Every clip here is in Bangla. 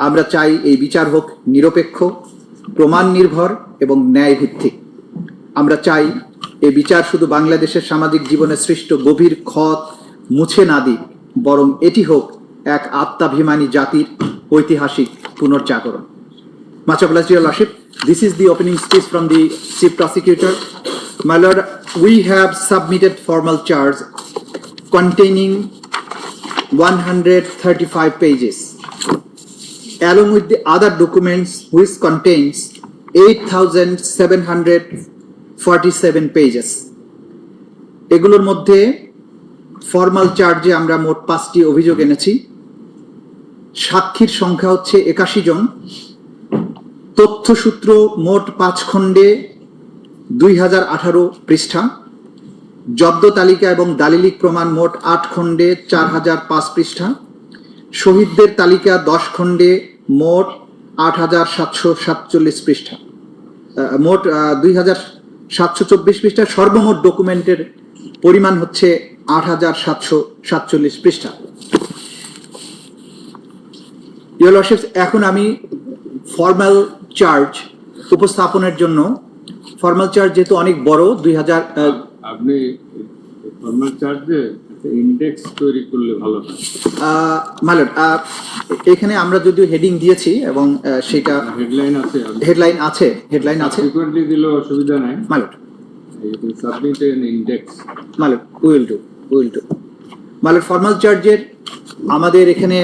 আমরা চাই এই বিচার হোক নিরপেক্ষ, প্রমাণ নির্ভর এবং ন্যায় ভিত্তিক। আমরা চাই এই বিচার শুধু বাংলাদেশের সামাজিক জীবনে সৃষ্ট গভীর ক্ষত মুছে না দিক, বরং এটি হোক এক আত্মাভিমানী জাতির ঐতিহাসিক পুনর্জাগরণ। Much obliged, Your Lordship. This is the opening speech from the Chief Prosecutor. My Lord, we have submitted formal charge containing 135 pages, along with the other documents which contains 8,747 pages. এগুলোর মধ্যে ফর্মাল চার্জে আমরা মোট 5টি অভিযোগ এনেছি। সাক্ষীর সংখ্যা হচ্ছে 81 জন। তথ্যসূত্র মোট 5 খণ্ডে 2018 পৃষ্ঠা। জব্দ তালিকা এবং দালিলিক প্রমাণ মোট 8 খণ্ডে 4005 পৃষ্ঠা। শহীদদের তালিকা 10 খণ্ডে মোট 8747 পৃষ্ঠা, মোট 2724 পৃষ্ঠা। সর্বমোট ডকুমেন্টের পরিমাণ হচ্ছে 8747 পৃষ্ঠা। ইয়োর লর্ডশিপস, এখন আমি ফর্মাল চার্জ উপস্থাপনের জন্য, ফর্মাল চার্জ যেহেতু অনেক বড়, 2000 আপনি ফর্মাল চার্জে ইন্ডেক্স তৈরি করলে ভালো হয়। মালট, এখানে আমরা যদিও হেডিং দিয়েছি এবং সেটা হেডলাইন আছে ফ্রিকোয়েন্টলি দিলে অসুবিধা নাই। মালট, you can submit an index. মালট, will do. মালট, formal চার্জের আমাদের এখানে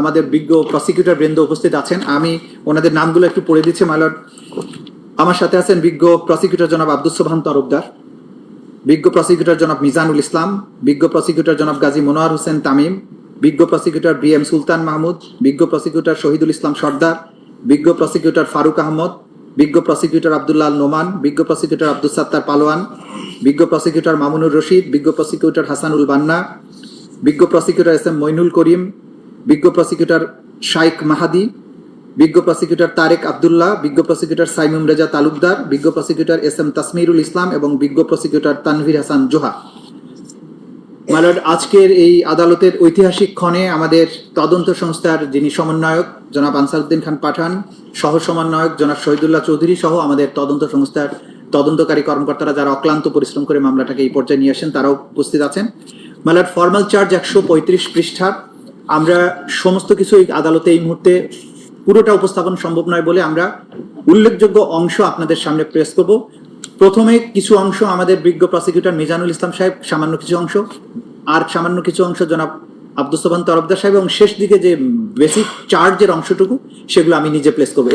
আমাদের বিজ্ঞ প্রসিকিউটর বৃন্দ উপস্থিত আছেন। আমি ওনাদের নামগুলো একটু পড়ে দিচ্ছি। মালট, আমার সাথে আছেন বিজ্ঞ প্রসিকিউটর জনাব আব্দুস সোবহান তরফদার, বিজ্ঞ প্রসিকিউটর জনাব মিজানুল ইসলাম, বিজ্ঞ প্রসিকিউটর জনাব গাজী মনোয়ার হোসেন তামিম, বিজ্ঞ প্রসিকিউটর BM সুলতান মাহমুদ, বিজ্ঞ প্রসিকিউটর শহীদুল ইসলাম সর্দার, বিজ্ঞ প্রসিকিউটর ফারুক আহমদ, বিজ্ঞ প্রসিকিউটর আব্দুল্লাহ নোমান, বিজ্ঞ প্রসিকিউটর আব্দুস সাত্তার পালোয়ান, বিজ্ঞ প্রসিকিউটর মামুনুর রশিদ, বিজ্ঞ প্রসিকিউটর হাসানুল বান্না, বিজ্ঞ প্রসিকিউটর SM মইনুল করিম, বিজ্ঞ প্রসিকিউটর শাইখ মাহাদি, বিজ্ঞ প্রসিকিউটর তারেক আব্দুল্লাহ, বিজ্ঞ প্রসিকিউটর সাইমুম রেজা তালুকদার, বিজ্ঞ প্রসিকিউটর SM তাসমিরুল ইসলাম এবং বিজ্ঞ প্রসিকিউটর তানভীর হাসান জোহা। মালট, আজকের এই আদালতের ঐতিহাসিক ক্ষণে আমাদের তদন্ত সংস্থার যিনি সমন্বয়ক জনাব আনসারউদ্দিন খান পাঠান, সহ সমন্বয়ক জনাব শহীদুল্লাহ চৌধুরী সহ আমাদের তদন্ত সংস্থার তদন্তকারী কর্মকর্তারা যারা অক্লান্ত পরিশ্রম করে মামলাটাকে এই পর্যায়ে নিয়ে আসেন, তারাও উপস্থিত আছেন। মালট, ফর্মাল চার্জ 135 পৃষ্ঠার। আমরা সমস্ত কিছু এই আদালতে এই মুহূর্তে পুরোটা উপস্থাপন সম্ভব নয় বলে আমরা উল্লেখযোগ্য অংশ আপনাদের সামনে প্রেস করব। প্রথমে কিছু অংশ আমাদের বিজ্ঞ প্রসিকিউটর মিজানুল ইসলাম সাহেব, সামান্য কিছু অংশ, আর সামান্য কিছু অংশ জনাব আব্দুস সোবহান তরফদার সাহেব, এবং শেষ দিকে যে বেসিক চার্জের অংশটুকু সেগুলো আমি নিজে প্লেস করবো।